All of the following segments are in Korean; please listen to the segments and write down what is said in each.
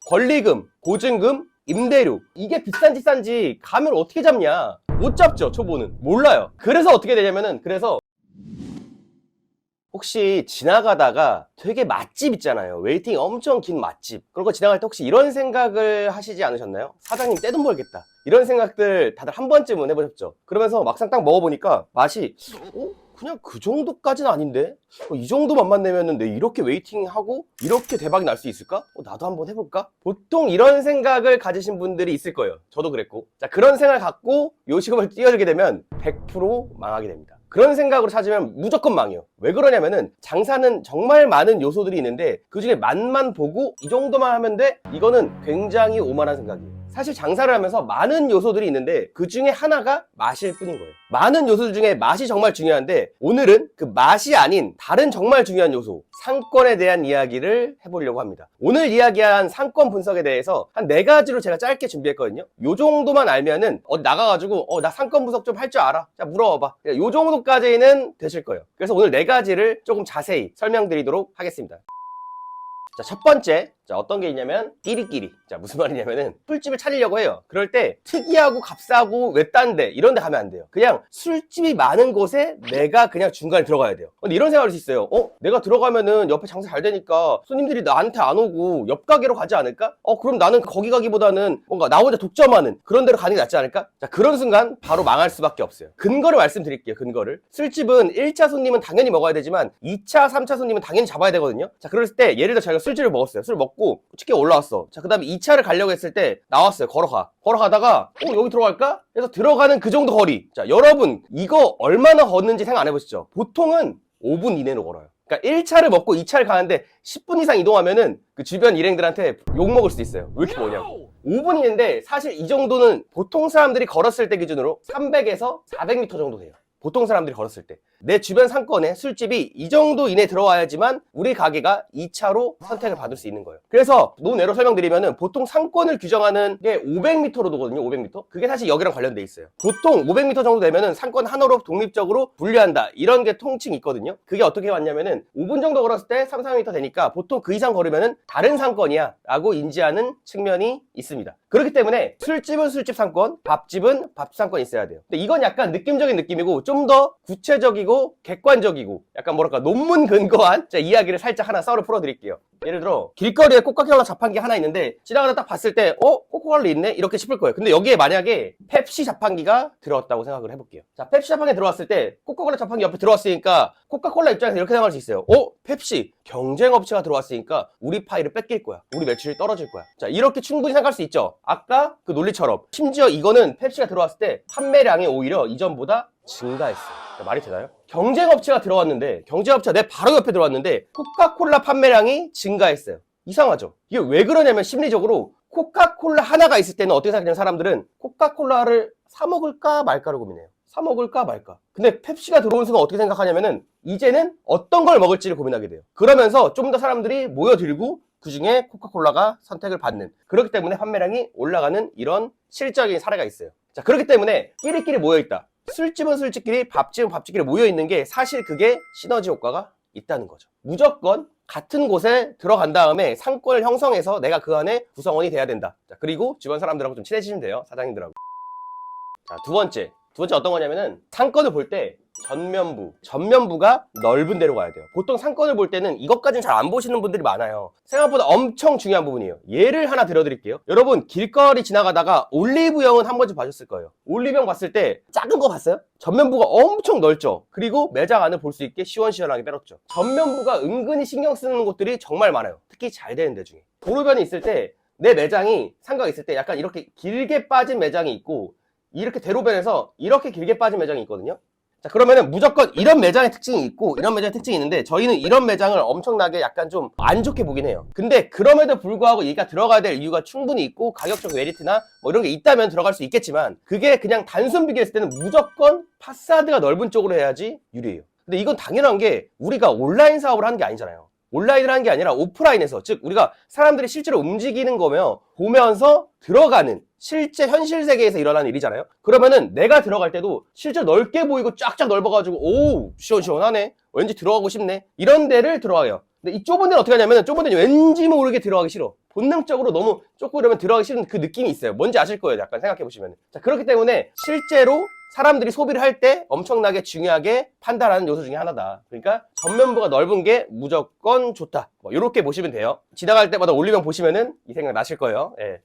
권리금, 보증금, 임대료, 이게 비싼지 싼지 감을 어떻게 잡냐? 못 잡죠, 초보는. 몰라요. 그래서 어떻게 되냐면은, 그래서 혹시 지나가다가 되게 맛집 있잖아요. 웨이팅이 엄청 긴 맛집. 그런 거 지나갈 때 혹시 이런 생각을 하시지 않으셨나요? 사장님 떼돈 벌겠다. 이런 생각들 다들 한 번쯤은 해보셨죠? 그러면서 막상 딱 먹어보니까 맛이 그냥 그 정도까지는 아닌데? 이 정도 맛만 내면은 내 이렇게 웨이팅하고 이렇게 대박이 날 수 있을까? 나도 한번 해볼까? 보통 이런 생각을 가지신 분들이 있을 거예요. 저도 그랬고. 자, 그런 생각을 갖고 요식업을 뛰어들게 되면 100% 망하게 됩니다. 그런 생각으로 찾으면 무조건 망해요. 왜 그러냐면은 장사는 정말 많은 요소들이 있는데 그 중에 맛만 보고 이 정도만 하면 돼? 이거는 굉장히 오만한 생각이에요. 사실 장사를 하면서 많은 요소들이 있는데 그 중에 하나가 맛일 뿐인 거예요. 많은 요소들 중에 맛이 정말 중요한데 오늘은 그 맛이 아닌 다른 정말 중요한 요소, 상권에 대한 이야기를 해보려고 합니다. 오늘 이야기한 상권 분석에 대해서 한 4가지로 제가 짧게 준비했거든요. 요 정도만 알면은 나가가지고 나 상권 분석 좀 할 줄 알아. 자, 물어봐봐. 요 정도까지는 되실 거예요. 그래서 오늘 4가지를 조금 자세히 설명드리도록 하겠습니다. 자, 첫 번째, 어떤 게 있냐면 끼리끼리. 자, 무슨 말이냐면은 술집을 차리려고 해요. 그럴 때 특이하고 값싸고 외딴데 이런 데 가면 안 돼요. 그냥 술집이 많은 곳에 내가 그냥 중간에 들어가야 돼요. 근데 이런 생각을 할 수 있어요. 내가 들어가면은 옆에 장사 잘 되니까 손님들이 나한테 안 오고 옆 가게로 가지 않을까? 그럼 나는 거기 가기보다는 뭔가 나 혼자 독점하는 그런 데로 가는 게 낫지 않을까? 자, 그런 순간 바로 망할 수밖에 없어요. 근거를 말씀드릴게요. 근거를. 술집은 1차 손님은 당연히 먹어야 되지만 2차, 3차 손님은 당연히 잡아야 되거든요. 자, 그럴 때 예를 들어 제가 술집을 먹었어요. 술 먹고 치킨 올라왔어. 자, 그 다음에 2차를 가려고 했을 때 나왔어요. 걸어가다가 여기 들어갈까? 그래서 들어가는 그 정도 거리. 자, 여러분 이거 얼마나 걷는지 생각 안 해보시죠? 보통은 5분 이내로 걸어요. 그러니까 1차를 먹고 2차를 가는데 10분 이상 이동하면은 그 주변 일행들한테 욕먹을 수도 있어요. 왜 이렇게 뭐냐고. 5분인데 사실 이 정도는 보통 사람들이 걸었을 때 기준으로 300에서 400m 정도 돼요. 보통 사람들이 걸었을 때. 내 주변 상권에 술집이 이 정도 이내 들어와야지만 우리 가게가 2차로 선택을 받을 수 있는 거예요. 그래서 논외로 설명드리면은 보통 상권을 규정하는 게 500m로 두거든요. 500m. 그게 사실 여기랑 관련돼 있어요. 보통 500m 정도 되면은 상권 하나로 독립적으로 분류한다. 이런 게 통칭이 있거든요. 그게 어떻게 왔냐면은 5분 정도 걸었을 때 3, 4m 되니까 보통 그 이상 걸으면은 다른 상권이야 라고 인지하는 측면이 있습니다. 그렇기 때문에 술집은 술집 상권, 밥집은 밥집 상권이 있어야 돼요. 근데 이건 약간 느낌적인 느낌이고 좀 더 구체적이고 객관적이고 약간 뭐랄까 논문 근거한 이야기를 살짝 하나 썰어 풀어드릴게요. 예를 들어 길거리에 코카콜라 자판기 하나 있는데 지나가다 딱 봤을 때 코카콜라 있네? 이렇게 싶을 거예요. 근데 여기에 만약에 펩시 자판기가 들어왔다고 생각을 해볼게요. 자, 펩시 자판기 들어왔을 때 코카콜라 자판기 옆에 들어왔으니까 코카콜라 입장에서 이렇게 생각할 수 있어요. 펩시 경쟁업체가 들어왔으니까 우리 파이를 뺏길 거야. 우리 매출이 떨어질 거야. 자, 이렇게 충분히 생각할 수 있죠. 아까 그 논리처럼 심지어 이거는 펩시가 들어왔을 때 판매량이 오히려 이전보다 증가했어요. 말이 되나요? 경쟁업체가 들어왔는데 경쟁업체가 내 바로 옆에 들어왔는데 코카콜라 판매량이 증가했어요. 이상하죠? 이게 왜 그러냐면 심리적으로 코카콜라 하나가 있을 때는 어떻게 생각하냐면 사람들은 코카콜라를 사 먹을까 말까를 고민해요. 사 먹을까 말까. 근데 펩시가 들어온 순간 어떻게 생각하냐면은 이제는 어떤 걸 먹을지를 고민하게 돼요. 그러면서 좀 더 사람들이 모여들고 그 중에 코카콜라가 선택을 받는, 그렇기 때문에 판매량이 올라가는 이런 실적인 사례가 있어요. 자, 그렇기 때문에 끼리끼리 모여있다. 술집은 술집끼리, 밥집은 밥집끼리 모여있는 게 사실 그게 시너지 효과가 있다는 거죠. 무조건 같은 곳에 들어간 다음에 상권을 형성해서 내가 그 안에 구성원이 돼야 된다. 자, 그리고 주변 사람들하고 좀 친해지시면 돼요. 사장님들하고. 자, 두 번째 어떤 거냐면은 상권을 볼 때 전면부가 넓은 데로 가야 돼요. 보통 상권을 볼 때는 이것까지는 잘 안 보시는 분들이 많아요. 생각보다 엄청 중요한 부분이에요. 예를 하나 들어드릴게요. 여러분 길거리 지나가다가 올리브영은 한 번쯤 봐셨을 거예요. 올리브영 봤을 때 작은 거 봤어요? 전면부가 엄청 넓죠. 그리고 매장 안을 볼 수 있게 시원시원하게 빼놓죠. 전면부가 은근히 신경 쓰는 곳들이 정말 많아요. 특히 잘 되는 데 중에. 도로변이 있을 때 내 매장이 상가가 있을 때 약간 이렇게 길게 빠진 매장이 있고 이렇게 대로변에서 이렇게 길게 빠진 매장이 있거든요. 자, 그러면은 무조건 이런 매장의 특징이 있고 이런 매장의 특징이 있는데 저희는 이런 매장을 엄청나게 약간 좀 안 좋게 보긴 해요. 근데 그럼에도 불구하고 얘가 들어가야 될 이유가 충분히 있고 가격적 메리트나 뭐 이런 게 있다면 들어갈 수 있겠지만 그게 그냥 단순 비교했을 때는 무조건 파사드가 넓은 쪽으로 해야지 유리해요. 근데 이건 당연한 게 우리가 온라인 사업을 하는 게 아니잖아요. 온라인을 하는 게 아니라 오프라인에서, 즉 우리가 사람들이 실제로 움직이는 거며 보면서 들어가는 실제 현실 세계에서 일어나는 일이잖아요. 그러면은 내가 들어갈 때도 실제 넓게 보이고 쫙쫙 넓어가지고 오 시원시원하네, 왠지 들어가고 싶네, 이런 데를 들어가요. 근데 이 좁은 데는 어떻게 하냐면 좁은 데는 왠지 모르게 들어가기 싫어. 본능적으로 너무 좁고 이러면 들어가기 싫은 그 느낌이 있어요. 뭔지 아실 거예요. 약간 생각해 보시면. 자, 그렇기 때문에 실제로 사람들이 소비를 할 때 엄청나게 중요하게 판단하는 요소 중에 하나다. 그러니까 전면부가 넓은 게 무조건 좋다. 뭐 이렇게 보시면 돼요. 지나갈 때마다 올리면 보시면은 이 생각 나실 거예요. 예.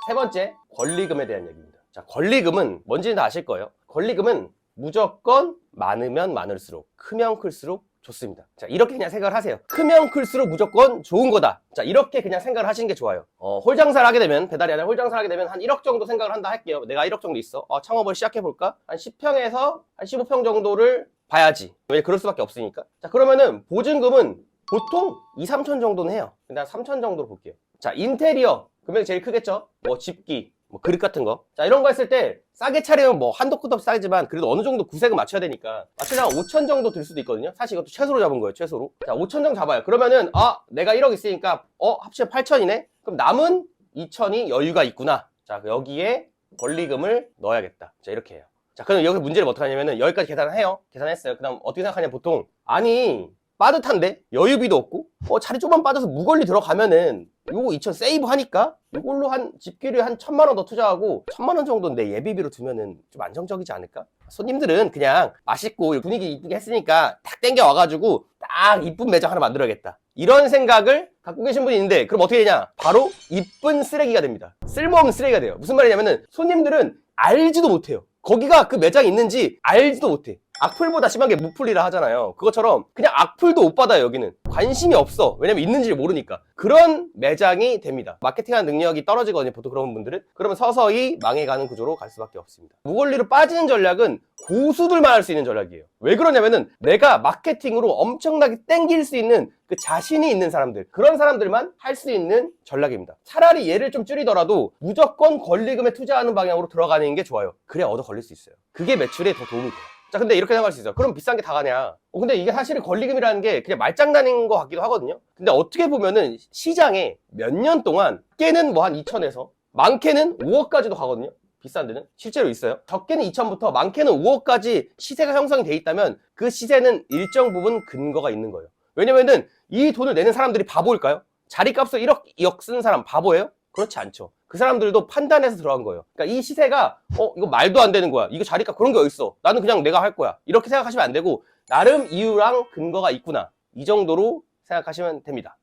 세 번째, 권리금에 대한 얘기입니다. 자, 권리금은 뭔지는 다 아실 거예요. 권리금은 무조건 많으면 많을수록, 크면 클수록 좋습니다. 자, 이렇게 그냥 생각을 하세요. 크면 클수록 무조건 좋은 거다. 자, 이렇게 그냥 생각을 하시는 게 좋아요. 홀 장사를 하게 되면, 배달이 아니라 홀 장사를 하게 되면 한 1억 정도 생각을 한다 할게요. 내가 1억 정도 있어. 창업을 시작해볼까? 한 10평에서 한 15평 정도를 봐야지. 왜 그럴 수밖에 없으니까. 자, 그러면은 보증금은 보통 2, 3천 정도는 해요. 근데 한 3천 정도로 볼게요. 자, 인테리어. 금액이 제일 크겠죠? 뭐 집기, 뭐 그릇 같은 거. 자, 이런 거 했을 때 싸게 차리면 뭐 한도 끝도 없이 싸지만 그래도 어느 정도 구색은 맞춰야 되니까 맞추려면 5천 정도 들 수도 있거든요. 사실 이것도 최소로 잡은 거예요, 최소로. 자, 5천 정도 잡아요. 그러면은 내가 1억 있으니까 합치면 8천이네? 그럼 남은 2천이 여유가 있구나. 자, 여기에 권리금을 넣어야겠다. 자, 이렇게 해요. 자, 그럼 여기서 문제를 어떻게 하냐면은 여기까지 계산을 해요. 계산했어요. 그 다음 어떻게 생각하냐 보통 아니 빠듯한데 여유비도 없고 자리 조금만 빠져서 무권리 들어가면은 요거 2천 세이브 하니까 이걸로 한 집기를 한 1,000만 원 더 투자하고 1,000만 원 정도는 내 예비비로 두면은 좀 안정적이지 않을까? 손님들은 그냥 맛있고 분위기 이쁘게 했으니까 딱 땡겨 와가지고 딱 이쁜 매장 하나 만들어야겠다. 이런 생각을 갖고 계신 분이 있는데 그럼 어떻게 되냐? 바로 이쁜 쓰레기가 됩니다. 쓸모없는 쓰레기가 돼요. 무슨 말이냐면은 손님들은 알지도 못해요. 거기가 그 매장이 있는지 알지도 못해. 악플보다 심한 게 무플이라 하잖아요. 그것처럼 그냥 악플도 못 받아요. 여기는 관심이 없어. 왜냐면 있는지를 모르니까. 그런 매장이 됩니다. 마케팅하는 능력이 떨어지거든요, 보통 그런 분들은. 그러면 서서히 망해가는 구조로 갈 수밖에 없습니다. 무권리로 빠지는 전략은 고수들만 할 수 있는 전략이에요. 왜 그러냐면은 내가 마케팅으로 엄청나게 땡길 수 있는 그 자신이 있는 사람들, 그런 사람들만 할 수 있는 전략입니다. 차라리 얘를 좀 줄이더라도 무조건 권리금에 투자하는 방향으로 들어가는 게 좋아요. 그래야 얻어 걸릴 수 있어요. 그게 매출에 더 도움이 돼요. 자, 근데 이렇게 생각할 수 있어요. 그럼 비싼 게 다 가냐? 근데 이게 사실은 권리금이라는 게 그냥 말장난인 것 같기도 하거든요. 근데 어떻게 보면은 시장에 몇 년 동안 깨는 뭐 한 2천에서 많게는 5억까지도 가거든요. 비싼 데는 실제로 있어요. 적게는 2천부터 많게는 5억까지 시세가 형성이 돼 있다면 그 시세는 일정 부분 근거가 있는 거예요. 왜냐면은 이 돈을 내는 사람들이 바보일까요? 자리값을 1억, 2억 쓰는 사람 바보예요? 그렇지 않죠. 그 사람들도 판단해서 들어간 거예요. 그러니까 이 시세가 이거 말도 안 되는 거야. 이거 자리값 그런 게 어딨어. 나는 그냥 내가 할 거야. 이렇게 생각하시면 안 되고 나름 이유랑 근거가 있구나. 이 정도로 생각하시면 됩니다.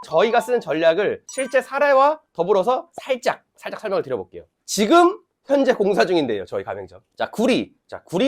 저희가 쓰는 전략을 실제 사례와 더불어서 살짝 설명을 드려볼게요. 지금 현재 공사 중인데요, 저희 가맹점. 자, 구리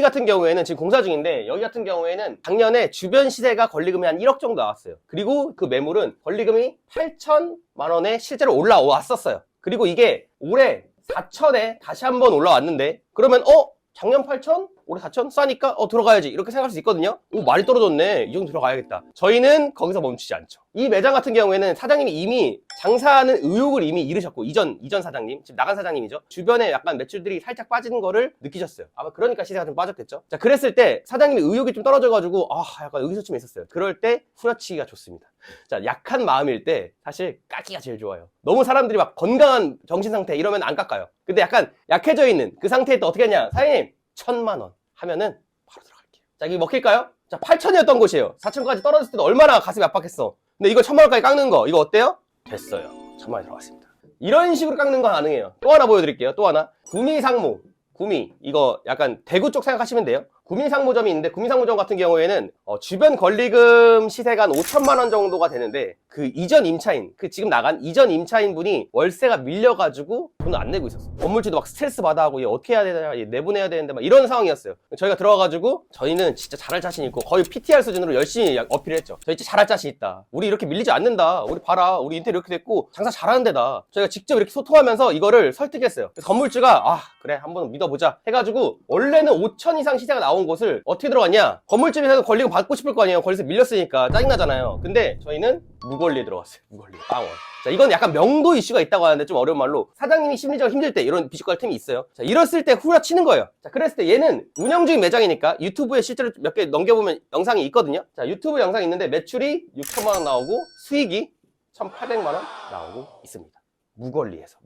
같은 경우에는 지금 공사 중인데 여기 같은 경우에는 작년에 주변 시세가 권리금이 한 1억 정도 나왔어요. 그리고 그 매물은 권리금이 8천만 원에 실제로 올라왔었어요. 그리고 이게 올해 4천에 다시 한번 올라왔는데 그러면 작년 8천? 올해 4천? 싸니까 들어가야지 이렇게 생각할 수 있거든요. 많이 떨어졌네. 이 정도 들어가야겠다. 저희는 거기서 멈추지 않죠. 이 매장 같은 경우에는 사장님이 이미 장사하는 의욕을 이미 잃으셨고 이전 사장님, 지금 나간 사장님이죠. 주변에 약간 매출들이 살짝 빠지는 거를 느끼셨어요. 아마 그러니까 시세가 좀 빠졌겠죠. 자, 그랬을 때 사장님의 의욕이 좀 떨어져가지고 약간 의기소침이 있었어요. 그럴 때 후려치기가 좋습니다. 자, 약한 마음일 때 사실 깎기가 제일 좋아요. 너무 사람들이 막 건강한 정신 상태 이러면 안 깎아요. 근데 약간 약해져 있는 그 상태에 또 어떻게 하냐? 사장님 1,000만 원 하면은 바로 들어갈게요. 자, 이게 먹힐까요? 자, 8천이었던 곳이에요. 4천까지 떨어졌을 때도 얼마나 가슴이 압박했어. 근데 이거 1,000만 원까지 깎는 거 이거 어때요? 됐어요. 1,000만 원이 들어갔습니다. 이런 식으로 깎는 거 가능해요. 또 하나 보여드릴게요. 또 하나. 구미상무. 구미. 이거 약간 대구 쪽 생각하시면 돼요. 구미상무점이 있는데 구미상무점 같은 경우에는 주변 권리금 시세가 한 5천만 원 정도가 되는데 그 이전 임차인, 그 지금 나간 이전 임차인 분이 월세가 밀려가지고 돈을 안 내고 있었어요. 건물주도 막 스트레스 받아 하고 얘 어떻게 해야 되냐, 얘 내보내야 되는데 막 이런 상황이었어요. 저희가 들어가가지고 저희는 진짜 잘할 자신 있고 거의 PTR 수준으로 열심히 어필을 했죠. 저희 진짜 잘할 자신 있다. 우리 이렇게 밀리지 않는다. 우리 봐라. 우리 인테리어 이렇게 됐고 장사 잘하는 데다. 저희가 직접 이렇게 소통하면서 이거를 설득했어요. 그래서 건물주가 그래 한번 믿어보자 해가지고 원래는 5천 이상 시세가 나온 곳을 어떻게 들어갔냐? 건물주에서 권리금 받고 싶을 거 아니에요. 권리세 밀렸으니까 짜증나잖아요. 근데 저희는 무권리에 들어갔어요. 무권리. 빵원. 자, 이건 약간 명도 이슈가 있다고 하는데 좀 어려운 말로 사장님이 심리적으로 힘들 때 이런 비주얼 틈이 있어요. 자, 이랬을 때 후려치는 거예요. 자, 그랬을 때 얘는 운영 중인 매장이니까 유튜브에 실제로 몇 개 넘겨보면 영상이 있거든요. 자, 유튜브 영상이 있는데 매출이 6천만 원 나오고 수익이 1,800만 원 나오고 있습니다. 무권리에서.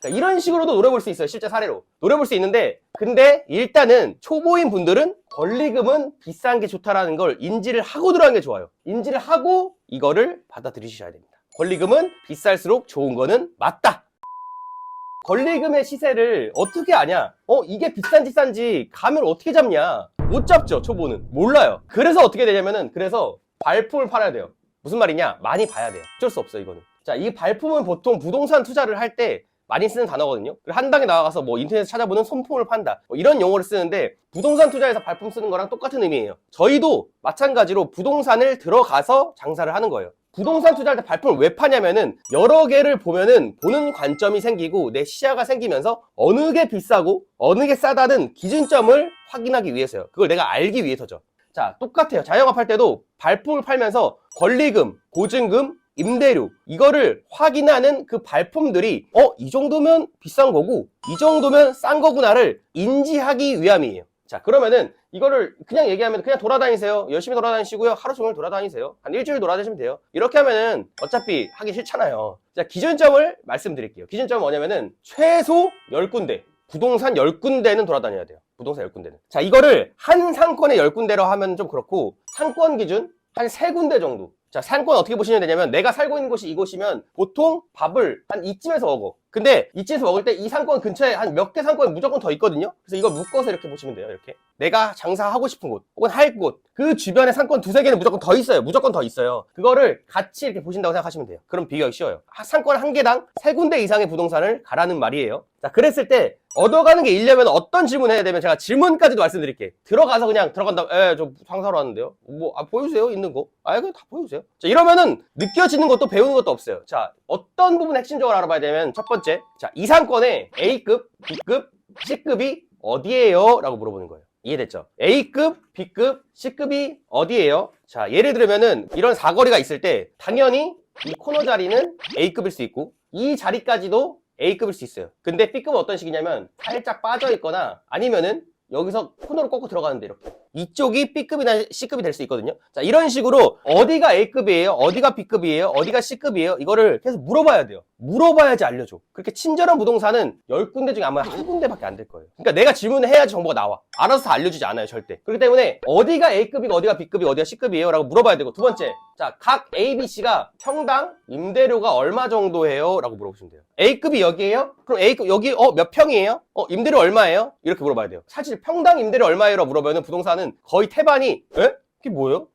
그러니까 이런 식으로도 노려볼 수 있어요. 실제 사례로 노려볼 수 있는데, 근데 일단은 초보인 분들은 권리금은 비싼 게 좋다라는 걸 인지를 하고 들어가는 게 좋아요. 인지를 하고 이거를 받아들이셔야 됩니다. 권리금은 비쌀수록 좋은 거는 맞다. 권리금의 시세를 어떻게 아냐? 이게 비싼지 싼지 감을 어떻게 잡냐? 못 잡죠, 초보는. 몰라요. 그래서 어떻게 되냐면은, 그래서 발품을 팔아야 돼요. 무슨 말이냐? 많이 봐야 돼요. 어쩔 수 없어요, 이거는. 자, 이 발품은 보통 부동산 투자를 할 때 많이 쓰는 단어거든요. 한 방에 나가서 뭐 인터넷에서 찾아보는 손품을 판다, 뭐 이런 용어를 쓰는데, 부동산 투자에서 발품 쓰는 거랑 똑같은 의미예요. 저희도 마찬가지로 부동산을 들어가서 장사를 하는 거예요. 부동산 투자할 때 발품을 왜 파냐면은, 여러 개를 보면은 보는 관점이 생기고 내 시야가 생기면서 어느 게 비싸고 어느 게 싸다는 기준점을 확인하기 위해서요. 그걸 내가 알기 위해서죠. 자, 똑같아요. 자영업 할 때도 발품을 팔면서 권리금, 보증금, 임대료, 이거를 확인하는 그 발품들이 이 정도면 비싼 거고 이 정도면 싼 거구나를 인지하기 위함이에요. 자, 그러면은 이거를 그냥 얘기하면, 그냥 돌아다니세요. 열심히 돌아다니시고요. 하루 종일 돌아다니세요. 한 일주일 돌아다니시면 돼요. 이렇게 하면은 어차피 하기 싫잖아요. 자, 기준점을 말씀드릴게요. 기준점은 뭐냐면은 최소 10군데, 부동산 10군데는 돌아다녀야 돼요. 부동산 10군데는. 자, 이거를 한 상권에 10군데로 하면 좀 그렇고, 상권 기준 한 3군데 정도. 자, 상권 어떻게 보시면 되냐면, 내가 살고 있는 곳이 이곳이면 보통 밥을 한 이쯤에서 먹어. 근데 이쯤에서 먹을 때 이 상권 근처에 한 몇 개 상권이 무조건 더 있거든요. 그래서 이걸 묶어서 이렇게 보시면 돼요. 이렇게 내가 장사하고 싶은 곳 혹은 할 곳, 그 주변에 상권 2-3개는 무조건 더 있어요. 무조건 더 있어요. 그거를 같이 이렇게 보신다고 생각하시면 돼요. 그럼 비교하기 쉬워요. 상권 한 개당 3군데 이상의 부동산을 가라는 말이에요. 자, 그랬을 때 얻어가는 게 있려면 어떤 질문 해야 되면, 제가 질문까지도 말씀드릴게요. 들어가서 그냥 들어간다, 저 장사로 하는데요, 보여주세요, 있는 거. 그냥 다 보여주세요. 자, 이러면은 느껴지는 것도 배우는 것도 없어요. 자, 어떤 부분 핵심적으로 알아봐야 되면, 첫 번째, 자, 이 상권에 A급, B급, C급이 어디예요? 라고 물어보는 거예요. 이해됐죠? A급, B급, C급이 어디예요? 자, 예를 들면은 이런 사거리가 있을 때 당연히 이 코너 자리는 A급일 수 있고 이 자리까지도 A급일 수 있어요. 근데 B급은 어떤 식이냐면, 살짝 빠져 있거나 아니면은 여기서 코너로 꺾고 들어가는데 이렇게 이쪽이 B급이나 C급이 될 수 있거든요. 자, 이런 식으로 어디가 A급이에요, 어디가 B급이에요, 어디가 C급이에요, 이거를 계속 물어봐야 돼요. 물어봐야지 알려줘. 그렇게 친절한 부동산은 10군데 중에 아마 한 군데밖에 안 될 거예요. 그러니까 내가 질문을 해야지 정보가 나와. 알아서 다 알려주지 않아요, 절대. 그렇기 때문에 어디가 A급이고 어디가 B급이고 어디가 C급이에요 라고 물어봐야 되고, 두 번째, 자, 각 A, B, C가 평당 임대료가 얼마 정도예요? 라고 물어보시면 돼요. A급이 여기에요? 그럼 A급 여기 몇 평이에요? 임대료 얼마예요? 이렇게 물어봐야 돼요. 사실 평당 임대료 얼마예요? 라고 물어보면 부동산은 거의 태반이 그게 뭐예요?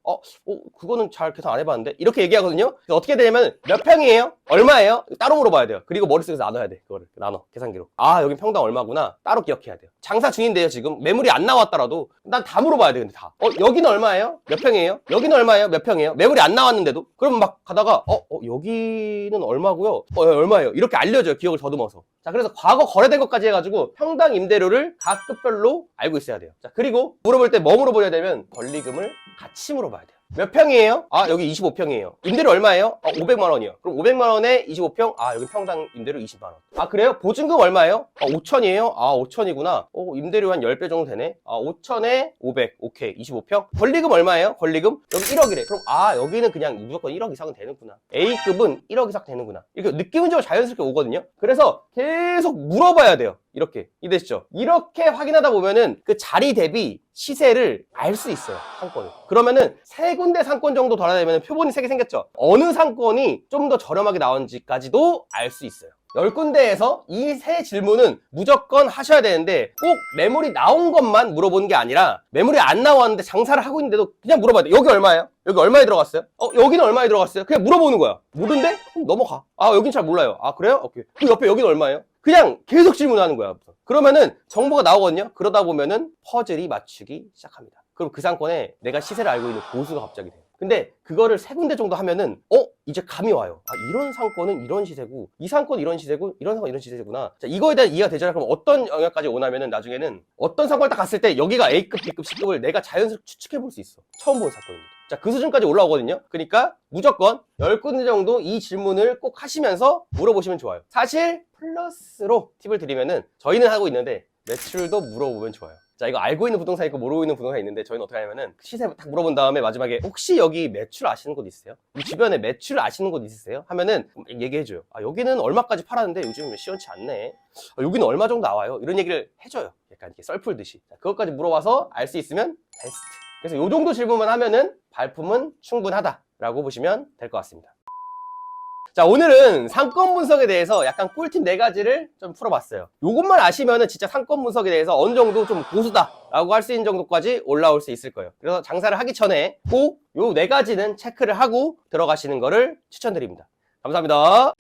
그거는 잘 계산 안 해봤는데, 이렇게 얘기하거든요. 그래서 어떻게 되냐면, 몇 평이에요? 얼마예요? 따로 물어봐야 돼요. 그리고 머릿속에서 나눠야 돼. 그거를 나눠, 계산기로. 여긴 평당 얼마구나, 따로 기억해야 돼요. 장사 중인데요, 지금 매물이 안 나왔더라도 난 다 물어봐야 돼. 근데 다 여기는 얼마예요? 몇 평이에요? 여기는 얼마예요? 몇 평이에요? 매물이 안 나왔는데도. 그러면 막 가다가 여기는 얼마고요? 얼마예요? 이렇게 알려줘요, 기억을 더듬어서. 자, 그래서 과거 거래된 것까지 해가지고 평당 임대료를 각 급별로 알고 있어야 돼요. 자, 그리고 물어볼 때 뭐 물어봐야 되면, 권리금을 같이 물어봐야 돼요. 몇 평이에요? 여기 25평이에요. 임대료 얼마예요? 500만 원이요. 그럼 500만 원에 25평? 여기 평당 임대료 20만 원. 그래요? 보증금 얼마예요? 5천이에요? 5천이구나. 임대료 한 10배 정도 되네. 5천에 500. 오케이. 25평. 권리금 얼마예요? 권리금? 여기 1억이래. 그럼 여기는 그냥 무조건 1억 이상은 되는구나. A급은 1억 이상 되는구나. 이렇게 느낌적으로 자연스럽게 오거든요. 그래서 계속 물어봐야 돼요. 이렇게. 이해되시죠? 이렇게 확인하다 보면은 그 자리 대비 시세를 알 수 있어요, 상권을. 그러면은 3군데 상권 정도 돌아다니면 표본이 3개 생겼죠? 어느 상권이 좀 더 저렴하게 나온지까지도 알 수 있어요. 10군데에서 이 3 질문은 무조건 하셔야 되는데, 꼭 매물이 나온 것만 물어보는 게 아니라, 매물이 안 나왔는데 장사를 하고 있는데도 그냥 물어봐야 돼. 여기 얼마예요? 여기 얼마에 들어갔어요? 여기는 얼마에 들어갔어요? 그냥 물어보는 거야. 모른데? 그럼 넘어가. 여긴 잘 몰라요. 그래요? 오케이. 그럼 옆에 여기는 얼마예요? 그냥 계속 질문하는 거야. 그러면은 정보가 나오거든요. 그러다 보면은 퍼즐이 맞추기 시작합니다. 그럼 그 상권에 내가 시세를 알고 있는 고수가 갑자기 돼요. 근데 그거를 3군데 정도 하면은 이제 감이 와요. 이런 상권은 이런 시세고, 이 상권은 이런 시세고, 이런 상권은 이런 시세구나. 자, 이거에 대한 이해가 되잖아요. 그럼 어떤 영역까지 오냐면은, 나중에는 어떤 상권을 딱 갔을 때 여기가 A급, B급, C급을 내가 자연스럽게 추측해 볼 수 있어. 처음 본 사건입니다. 자, 그 수준까지 올라오거든요. 그러니까 무조건 10군데 정도 이 질문을 꼭 하시면서 물어보시면 좋아요. 사실 플러스로 팁을 드리면은, 저희는 하고 있는데 매출도 물어보면 좋아요. 자, 이거 알고 있는 부동산 있고 모르고 있는 부동산 있는데 저희는 어떻게 하냐면은 시세 딱 물어본 다음에 마지막에 혹시 여기 매출 아시는 곳 있으세요? 이 주변에 매출 아시는 곳 있으세요? 하면은 얘기해줘요. 아, 여기는 얼마까지 팔았는데 요즘 시원치 않네. 아, 여기는 얼마 정도 나와요? 이런 얘기를 해줘요. 약간 이렇게 썰풀듯이. 자, 그것까지 물어봐서 알 수 있으면 베스트. 그래서 요 정도 질문만 하면은 발품은 충분하다라고 보시면 될 것 같습니다. 자, 오늘은 상권 분석에 대해서 약간 꿀팁 4가지를 좀 풀어봤어요. 요것만 아시면은 진짜 상권 분석에 대해서 어느 정도 좀 고수다라고 할 수 있는 정도까지 올라올 수 있을 거예요. 그래서 장사를 하기 전에 꼭 요 4가지는 체크를 하고 들어가시는 거를 추천드립니다. 감사합니다.